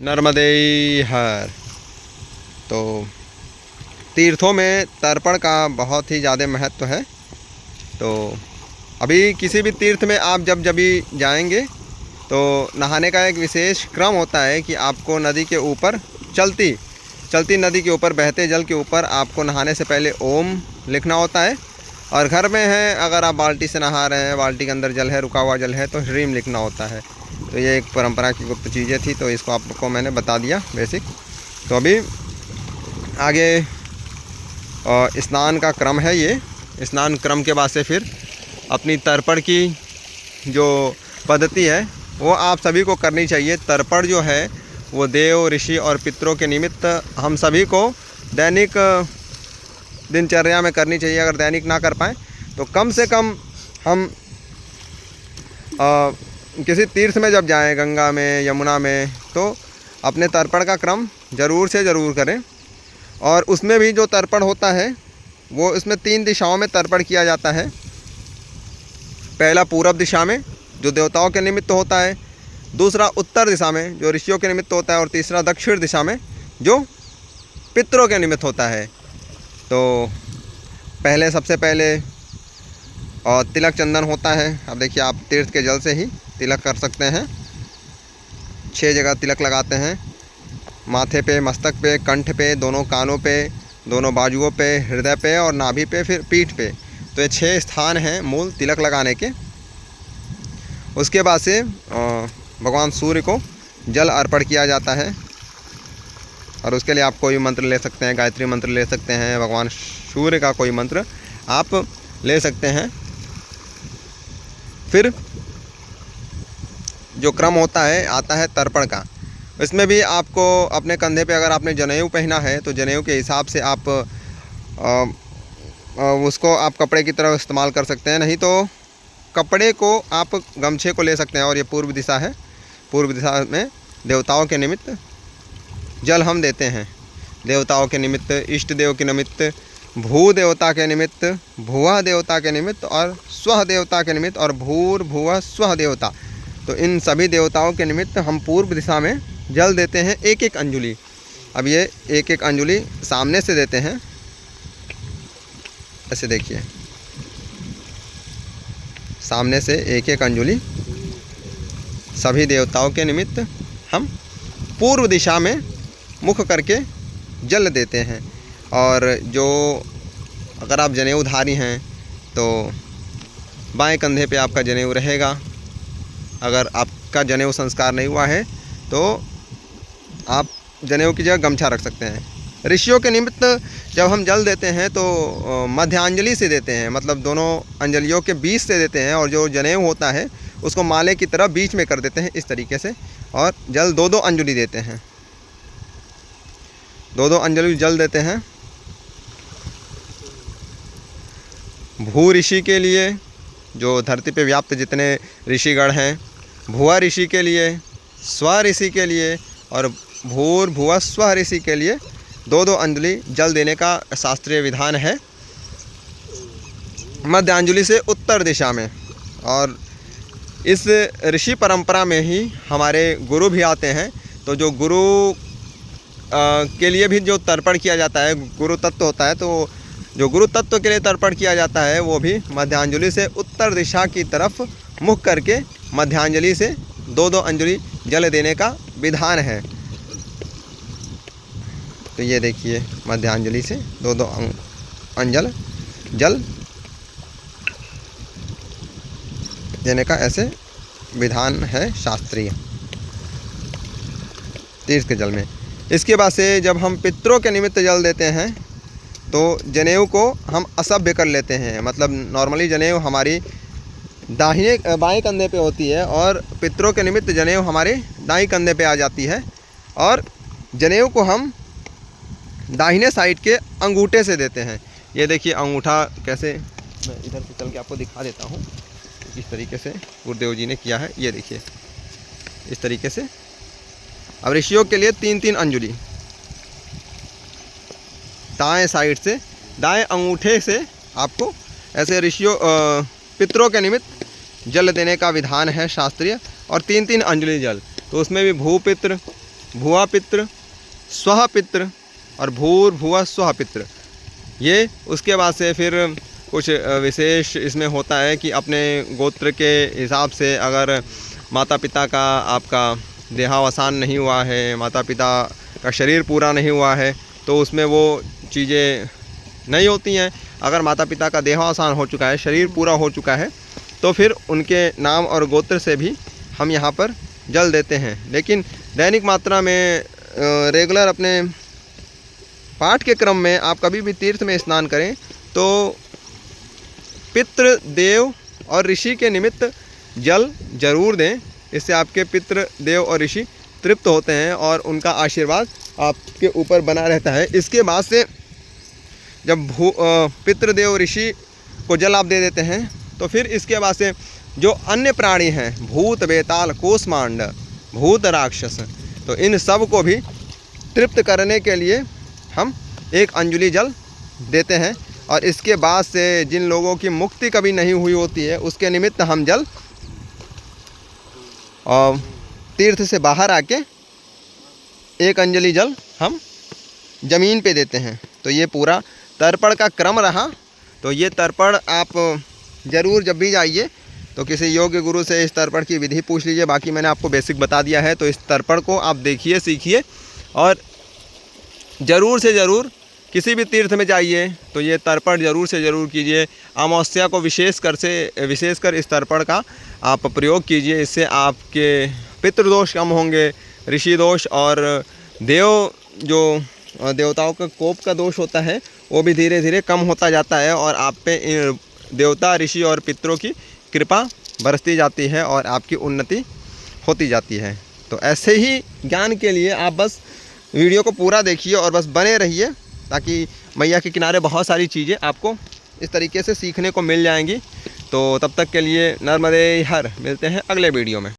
नर्मदे हर। तो तीर्थों में तर्पण का बहुत ही ज़्यादा महत्व है। तो अभी किसी भी तीर्थ में आप जब भी जाएंगे तो नहाने का एक विशेष क्रम होता है कि आपको नदी के ऊपर चलती नदी के ऊपर बहते जल के ऊपर आपको नहाने से पहले ओम लिखना होता है। और घर में है अगर आप बाल्टी से नहा रहे हैं, बाल्टी के अंदर जल है, रुका हुआ जल है, तो ह्रीम लिखना होता है। तो ये एक परंपरा की गुप्त चीज़ें थी, तो इसको आपको मैंने बता दिया बेसिक। तो अभी आगे स्नान का क्रम है। ये स्नान क्रम के बाद से फिर अपनी तर्पण की जो पद्धति है वो आप सभी को करनी चाहिए। तर्पण जो है वो देव, ऋषि और पितरों के निमित्त हम सभी को दैनिक दिनचर्या में करनी चाहिए। अगर दैनिक ना कर पाएँ तो कम से कम हम किसी तीर्थ में जब जाएं, गंगा में, यमुना में, तो अपने तर्पण का क्रम ज़रूर से ज़रूर करें। और उसमें भी जो तर्पण होता है वो इसमें 3 दिशाओं में तर्पण किया जाता है। पहला पूरब दिशा में जो देवताओं के निमित्त होता है, दूसरा उत्तर दिशा में जो ऋषियों के निमित्त होता है, और तीसरा दक्षिण दिशा में जो पितरों के निमित्त होता है। तो सबसे पहले और तिलक चंदन होता है। अब देखिए, आप तीर्थ के जल से ही तिलक कर सकते हैं। 6 जगह तिलक लगाते हैं, माथे पे, मस्तक पे, कंठ पे, दोनों कानों पे, दोनों बाजुओं पे, हृदय पे और नाभि पे, फिर पीठ पे। तो ये 6 स्थान हैं मूल तिलक लगाने के। उसके बाद से भगवान सूर्य को जल अर्पण किया जाता है। और उसके लिए आप कोई मंत्र ले सकते हैं, गायत्री मंत्र ले सकते हैं, भगवान सूर्य का कोई मंत्र आप ले सकते हैं। फिर जो क्रम होता है आता है तर्पण का। इसमें भी आपको अपने कंधे पे अगर आपने जनेऊ पहना है तो जनेऊ के हिसाब से आप उसको आप कपड़े की तरह इस्तेमाल कर सकते हैं, नहीं तो कपड़े को आप गमछे को ले सकते हैं। और ये पूर्व दिशा है। पूर्व दिशा में देवताओं के निमित्त जल हम देते हैं। देवताओं के निमित्त, इष्ट देव के निमित्त, भू देवता के निमित्त, भुवा देवता के निमित्त और स्वह देवता के निमित्त और भूर्भुवः स्वह देवता। तो इन सभी देवताओं के निमित्त हम पूर्व दिशा में जल देते हैं 1-1 अंजुलि। अब ये 1-1 अंजुलि सामने से देते हैं, ऐसे देखिए, सामने से 1-1 अंजुलि सभी देवताओं के निमित्त हम पूर्व दिशा में मुख करके जल देते हैं। और जो अगर आप जनेऊधारी हैं तो बाएं कंधे पे आपका जनेऊ रहेगा। अगर आपका जनेऊ संस्कार नहीं हुआ है तो आप जनेऊ की जगह गमछा रख सकते हैं। ऋषियों के निमित्त जब हम जल देते हैं तो मध्यांजलि से देते हैं, मतलब दोनों अंजलियों के बीच से देते हैं। और जो जनेऊ होता है उसको माले की तरह बीच में कर देते हैं इस तरीके से, और जल 2-2 अंजलि देते हैं। 2-2 अंजलि जल देते हैं। भू ऋषि के लिए, जो धरती पे व्याप्त जितने ऋषिगण हैं, भुवा ऋषि के लिए, स्व ऋषि के लिए और भूर्भुवः स्वः ऋषि के लिए 2-2 अंजलि जल देने का शास्त्रीय विधान है। मध्यांजलि से उत्तर दिशा में। और इस ऋषि परंपरा में ही हमारे गुरु भी आते हैं। तो जो गुरु के लिए भी जो तर्पण किया जाता है, गुरु तत्व होता है, तो जो गुरु तत्व के लिए तर्पण किया जाता है वो भी मध्यांजलि से उत्तर दिशा की तरफ मुख करके मध्यांजलि से 2-2 अंजलि जल देने का विधान है। तो ये देखिए, मध्यांजलि से 2-2 अंजल जल देने का ऐसे विधान है शास्त्रीय तीर्थ के जल में। इसके बाद से जब हम पितरों के निमित्त जल देते हैं तो जनेऊ को हम असभ्य कर लेते हैं। मतलब नॉर्मली जनेऊ हमारी बाएं कंधे पे होती है और पितरों के निमित्त जनेऊ हमारे दाईं कंधे पे आ जाती है। और जनेऊ को हम दाहिने साइड के अंगूठे से देते हैं। ये देखिए अंगूठा कैसे, मैं इधर से चल के आपको दिखा देता हूँ। इस तरीके से गुरुदेव जी ने किया है, ये देखिए इस तरीके से। अब ऋषियों के लिए 3-3 अंजलि दाएं साइड से, दाएं अंगूठे से आपको ऐसे ऋषियों पितरों के निमित्त जल देने का विधान है शास्त्रीय। और 3-3 अंजलि जल, तो उसमें भी भूपित्र, भुआ पितृ, स्वः पितृ और भूर्भुवः स्वः पितृ। ये उसके बाद से फिर कुछ विशेष इसमें होता है कि अपने गोत्र के हिसाब से अगर माता पिता का आपका देहावसान नहीं हुआ है, माता पिता का शरीर पूरा नहीं हुआ है, तो उसमें वो चीज़ें नहीं होती हैं। अगर माता पिता का देहावसान हो चुका है, शरीर पूरा हो चुका है, तो फिर उनके नाम और गोत्र से भी हम यहाँ पर जल देते हैं। लेकिन दैनिक मात्रा में रेगुलर अपने पाठ के क्रम में आप कभी भी तीर्थ में स्नान करें तो पितृ, देव और ऋषि के निमित्त जल जरूर दें। इससे आपके पितृ, देव और ऋषि तृप्त होते हैं और उनका आशीर्वाद आपके ऊपर बना रहता है। इसके बाद से जब पितृ, देव, ऋषि को जल आप दे देते हैं तो फिर इसके बाद से जो अन्य प्राणी हैं, भूत, बेताल, कूष्मांड, भूत, राक्षस, तो इन सब को भी तृप्त करने के लिए हम 1 अंजलि जल देते हैं। और इसके बाद से जिन लोगों की मुक्ति कभी नहीं हुई होती है उसके निमित्त हम जल और तीर्थ से बाहर आके 1 अंजलि जल हम ज़मीन पे देते हैं। तो ये पूरा तर्पण का क्रम रहा। तो ये तर्पण आप ज़रूर जब भी जाइए तो किसी योग्य गुरु से इस तर्पण की विधि पूछ लीजिए। बाकी मैंने आपको बेसिक बता दिया है। तो इस तर्पण को आप देखिए, सीखिए और ज़रूर से ज़रूर किसी भी तीर्थ में जाइए तो ये तर्पण ज़रूर से ज़रूर कीजिए। अमावस्या को विशेषकर इस तर्पण का आप प्रयोग कीजिए। इससे आपके पितृदोष कम होंगे, ऋषि दोष और देवताओं का कोप का दोष होता है वो भी धीरे धीरे कम होता जाता है और आप पे इन देवता, ऋषि और पितरों की कृपा बरसती जाती है और आपकी उन्नति होती जाती है। तो ऐसे ही ज्ञान के लिए आप बस वीडियो को पूरा देखिए और बस बने रहिए, ताकि मैया के किनारे बहुत सारी चीज़ें आपको इस तरीके से सीखने को मिल जाएंगी। तो तब तक के लिए नर्मदे हर, मिलते हैं अगले वीडियो में।